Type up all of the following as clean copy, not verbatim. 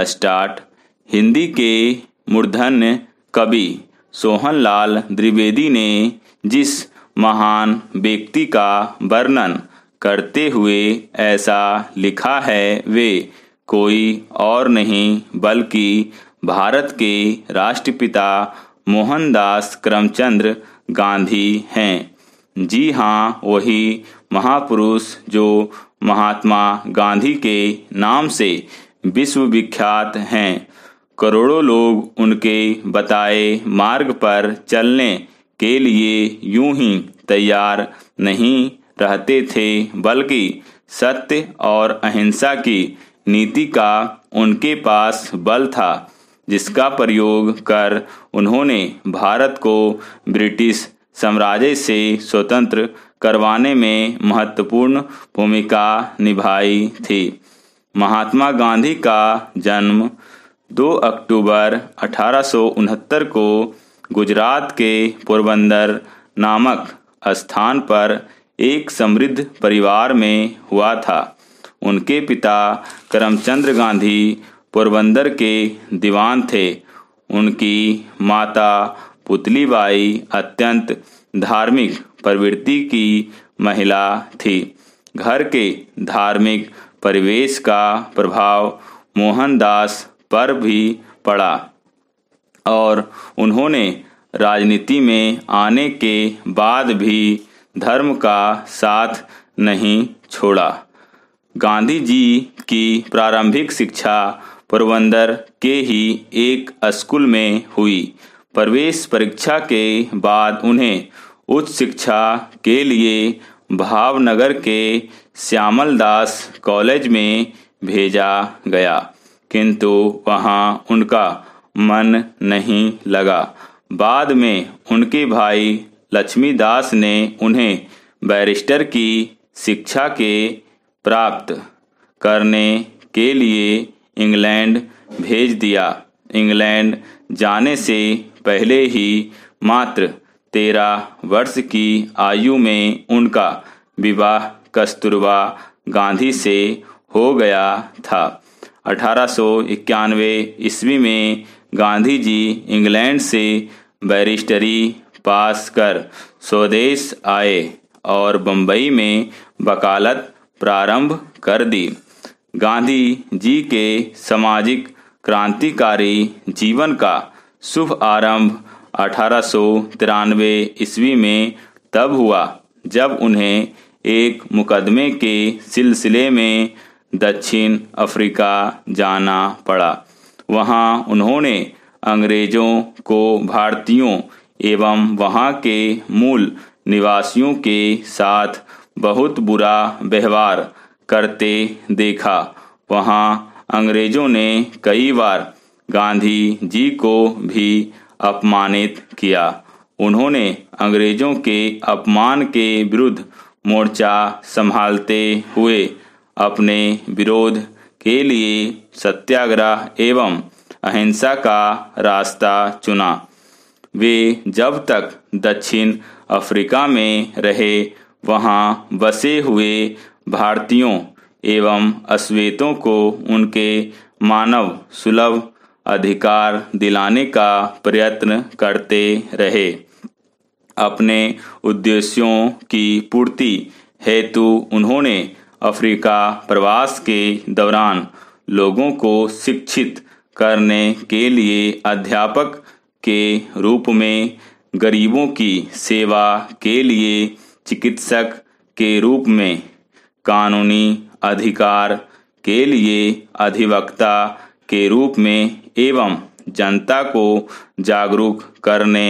Start. Hindi के मूर्धन्य कवि सोहनलाल द्विवेदी ने जिस महान व्यक्ति का वर्णन करते हुए ऐसा लिखा है वे कोई और नहीं बल्कि भारत के राष्ट्रपिता मोहनदास करमचंद गांधी हैं। जी हाँ, वही महापुरुष जो महात्मा गांधी के नाम से विश्व विख्यात हैं। करोड़ों लोग उनके बताए मार्ग पर चलने के लिए यूं ही तैयार नहीं रहते थे, बल्कि सत्य और अहिंसा की नीति का उनके पास बल था, जिसका प्रयोग कर उन्होंने भारत को ब्रिटिश साम्राज्य से स्वतंत्र करवाने में महत्वपूर्ण भूमिका निभाई थी। महात्मा गांधी का जन्म 2 अक्टूबर 1869 को गुजरात के पोरबंदर नामक स्थान पर एक समृद्ध परिवार में हुआ था। उनके पिता करमचंद गांधी पोरबंदर के दीवान थे। उनकी माता पुतलीबाई अत्यंत धार्मिक प्रवृत्ति की महिला थी। घर के धार्मिक परिवेश का प्रभाव मोहनदास पर भी पड़ा और उन्होंने राजनीति में आने के बाद भी धर्म का साथ नहीं छोड़ा। गांधी जी की प्रारंभिक शिक्षा पोरबंदर के ही एक स्कूल में हुई। प्रवेश परीक्षा के बाद उन्हें उच्च शिक्षा के लिए भावनगर के श्यामल दास कॉलेज में भेजा गया, किंतु वहां उनका मन नहीं लगा। बाद में उनके भाई लक्ष्मीदास ने उन्हें बैरिस्टर की शिक्षा के प्राप्त करने के लिए इंग्लैंड भेज दिया। इंग्लैंड जाने से पहले ही मात्र 13 वर्ष की आयु में उनका विवाह कस्तूरबा गांधी से हो गया था। 1891 ईस्वी में गांधी जी इंग्लैंड से बैरिस्टरी पास कर स्वदेश आए और बम्बई में वकालत प्रारंभ कर दी। गांधी जी के सामाजिक क्रांतिकारी जीवन का शुभ आरंभ 1893 ईस्वी में तब हुआ जब उन्हें एक मुकदमे के सिलसिले में दक्षिण अफ्रीका जाना पड़ा। वहां उन्होंने अंग्रेजों को भारतीयों एवं वहां के मूल निवासियों के साथ बहुत बुरा व्यवहार करते देखा। वहां अंग्रेजों ने कई बार गांधी जी को भी अपमानित किया। उन्होंने अंग्रेजों के अपमान के विरुद्ध मोर्चा संभालते हुए अपने विरोध के लिए सत्याग्रह एवं अहिंसा का रास्ता चुना। वे जब तक दक्षिण अफ्रीका में रहे वहां बसे हुए भारतीयों एवं अश्वेतों को उनके मानव सुलभ अधिकार दिलाने का प्रयत्न करते रहे। अपने उद्देश्यों की पूर्ति हेतु उन्होंने अफ्रीका प्रवास के दौरान लोगों को शिक्षित करने के लिए अध्यापक के रूप में, गरीबों की सेवा के लिए चिकित्सक के रूप में, कानूनी अधिकार के लिए अधिवक्ता के रूप में एवं जनता को जागरूक करने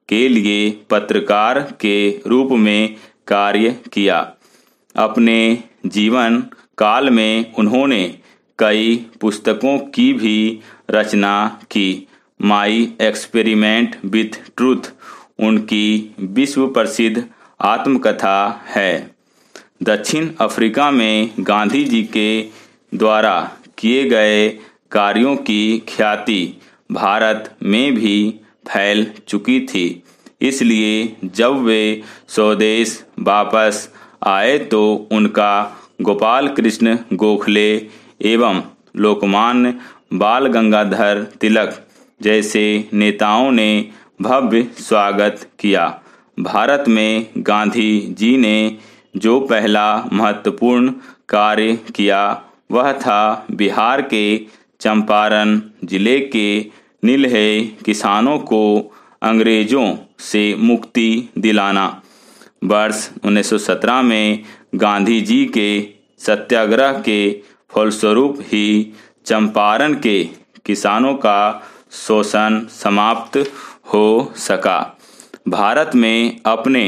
के लिए पत्रकार के रूप में कार्य किया। अपने जीवन काल में उन्होंने कई पुस्तकों की भी रचना की। माई एक्सपेरिमेंट विथ ट्रूथ उनकी विश्व प्रसिद्ध आत्मकथा है। दक्षिण अफ्रीका में गांधी जी के द्वारा किए गए कार्यों की ख्याति भारत में भी फैल चुकी थी। इसलिए जब वे स्वदेश वापस आए तो उनका गोपाल कृष्ण गोखले एवं लोकमान्य बाल गंगाधर तिलक जैसे नेताओं ने भव्य स्वागत किया। भारत में गांधी जी ने जो पहला महत्वपूर्ण कार्य किया वह था बिहार के चंपारण जिले के नीलहे किसानों को अंग्रेजों से मुक्ति दिलाना। वर्ष 1917 में गांधी जी के सत्याग्रह के फलस्वरूप ही चंपारण के किसानों का शोषण समाप्त हो सका। भारत में अपने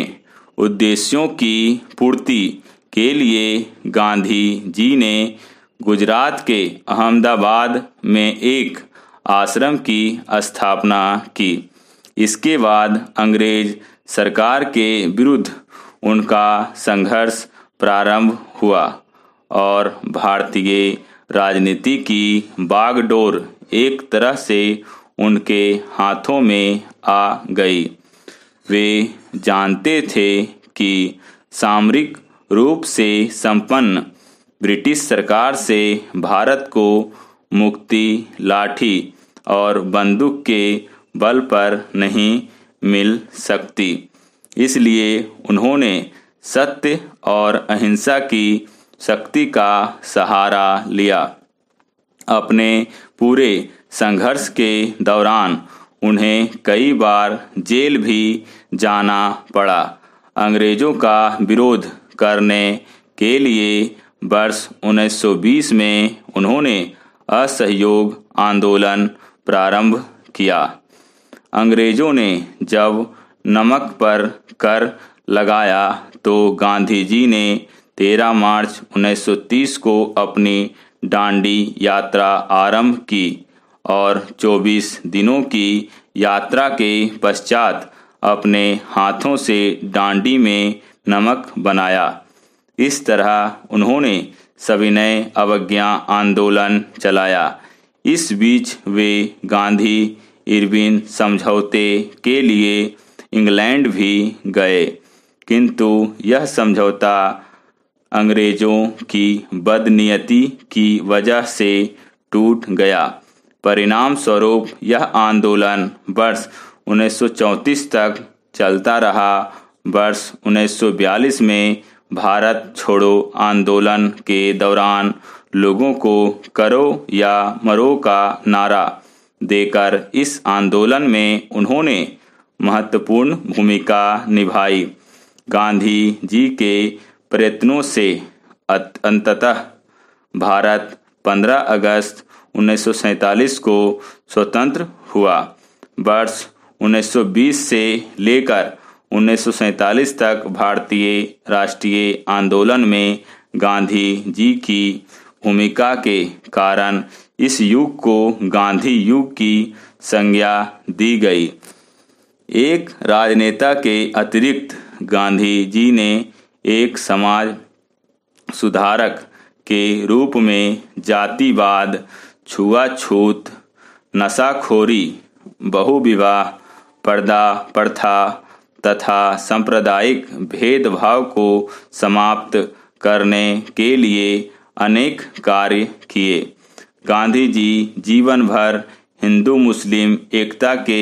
उद्देश्यों की पूर्ति के लिए गांधी जी ने गुजरात के अहमदाबाद में एक आश्रम की स्थापना की। इसके बाद अंग्रेज सरकार के विरुद्ध उनका संघर्ष प्रारंभ हुआ और भारतीय राजनीति की बागडोर एक तरह से उनके हाथों में आ गई। वे जानते थे कि सामरिक रूप से संपन्न ब्रिटिश सरकार से भारत को मुक्ति लाठी और बंदूक के बल पर नहीं मिल सकती। इसलिए उन्होंने सत्य और अहिंसा की शक्ति का सहारा लिया। अपने पूरे संघर्ष के दौरान उन्हें कई बार जेल भी जाना पड़ा। अंग्रेजों का विरोध करने के लिए वर्ष 1920 में उन्होंने असहयोग आंदोलन प्रारंभ किया। अंग्रेजों ने जब नमक पर कर लगाया तो गांधी जी ने 13 मार्च 1930 को अपनी डांडी यात्रा आरंभ की और 24 दिनों की यात्रा के पश्चात अपने हाथों से डांडी में नमक बनाया। इस तरह उन्होंने सविनय अवज्ञा आंदोलन चलाया। इस बीच वे गांधी इरविन समझौते के लिए इंग्लैंड भी गए, किंतु यह समझौता अंग्रेजों की बदनीयती की वजह से टूट गया। परिणाम स्वरूप यह आंदोलन वर्ष 1934 तक चलता रहा। वर्ष 1942 में भारत छोड़ो आंदोलन के दौरान लोगों को करो या मरो का नारा देकर इस आंदोलन में उन्होंने महत्वपूर्ण भूमिका निभाई। गांधी जी के प्रयत्नों से अंततः भारत 15 अगस्त 1947 को स्वतंत्र हुआ। वर्ष 1920 से लेकर 1947 तक भारतीय राष्ट्रीय आंदोलन में गांधी जी की भूमिका के कारण इस युग को गांधी युग की संज्ञा दी गई। एक राजनेता के अतिरिक्त गांधी जी ने एक समाज सुधारक के रूप में जातिवाद, छुआछूत, नशाखोरी, बहुविवाह, पर्दा प्रथा तथा सांप्रदायिक भेदभाव को समाप्त करने के लिए अनेक कार्य किए। गांधी जी जीवन भर हिंदू मुस्लिम एकता के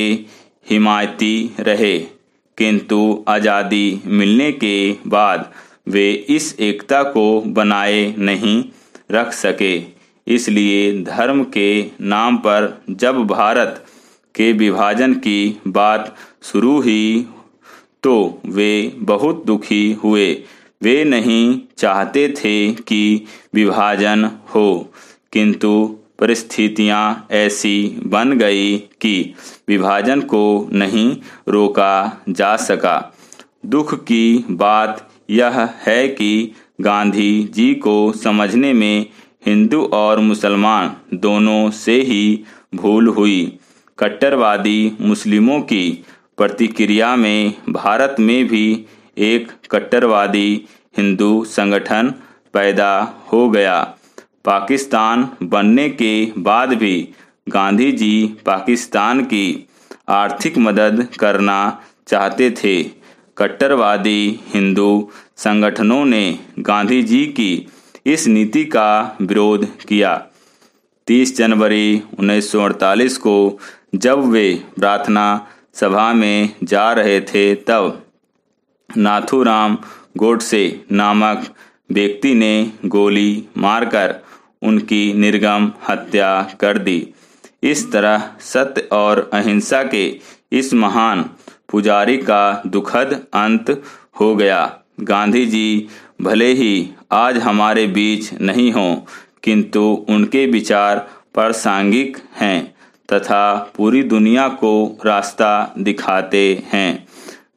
हिमायती रहे, किंतु आज़ादी मिलने के बाद वे इस एकता को बनाए नहीं रख सके। इसलिए धर्म के नाम पर जब भारत के विभाजन की बात शुरू हुई तो वे बहुत दुखी हुए। वे नहीं चाहते थे कि विभाजन हो, किंतु परिस्थितियां ऐसी बन गई कि विभाजन को नहीं रोका जा सका। दुख की बात यह है कि गांधी जी को समझने में हिंदू और मुसलमान दोनों से ही भूल हुई। कट्टरवादी मुस्लिमों की प्रतिक्रिया में भारत में भी एक कट्टरवादी हिंदू संगठन पैदा हो गया। पाकिस्तान बनने के बाद भी गांधी जी पाकिस्तान की आर्थिक मदद करना चाहते थे। कट्टरवादी हिंदू संगठनों ने गांधी जी की इस नीति का विरोध किया। 30 जनवरी 1948 को जब वे प्रार्थना सभा में जा रहे थे तब नाथूराम गोडसे नामक व्यक्ति ने गोली मारकर उनकी निर्मम हत्या कर दी। इस तरह सत्य और अहिंसा के इस महान पुजारी का दुखद अंत हो गया। गांधी जी भले ही आज हमारे बीच नहीं हों, किंतु उनके विचार प्रासंगिक हैं तथा पूरी दुनिया को रास्ता दिखाते हैं।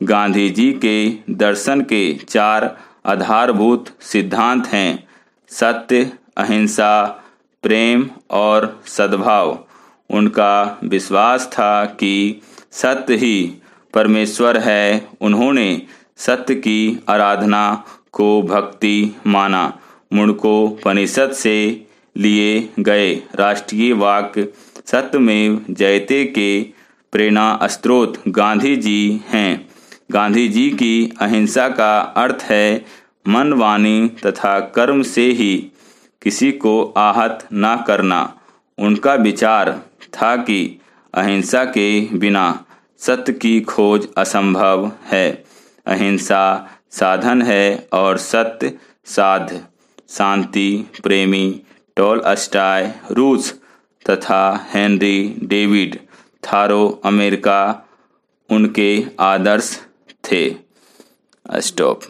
गांधी जी के दर्शन के 4 आधारभूत सिद्धांत हैं: सत्य, अहिंसा, प्रेम और सद्भाव। उनका विश्वास था कि सत्य ही परमेश्वर है। उन्होंने सत्य की आराधना को भक्ति माना। मुंडकोपनिषद से लिए गए राष्ट्रीय वाक्य सत्यमेव जयते के प्रेरणा स्रोत गांधी जी हैं। गांधी जी की अहिंसा का अर्थ है मन, वाणी तथा कर्म से ही किसी को आहत न करना। उनका विचार था कि अहिंसा के बिना सत्य की खोज असंभव है। अहिंसा साधन है और सत्य साध्य। शांति प्रेमी टॉलस्टॉय रूस तथा हेनरी डेविड थारो अमेरिका उनके आदर्श थे। स्टॉप।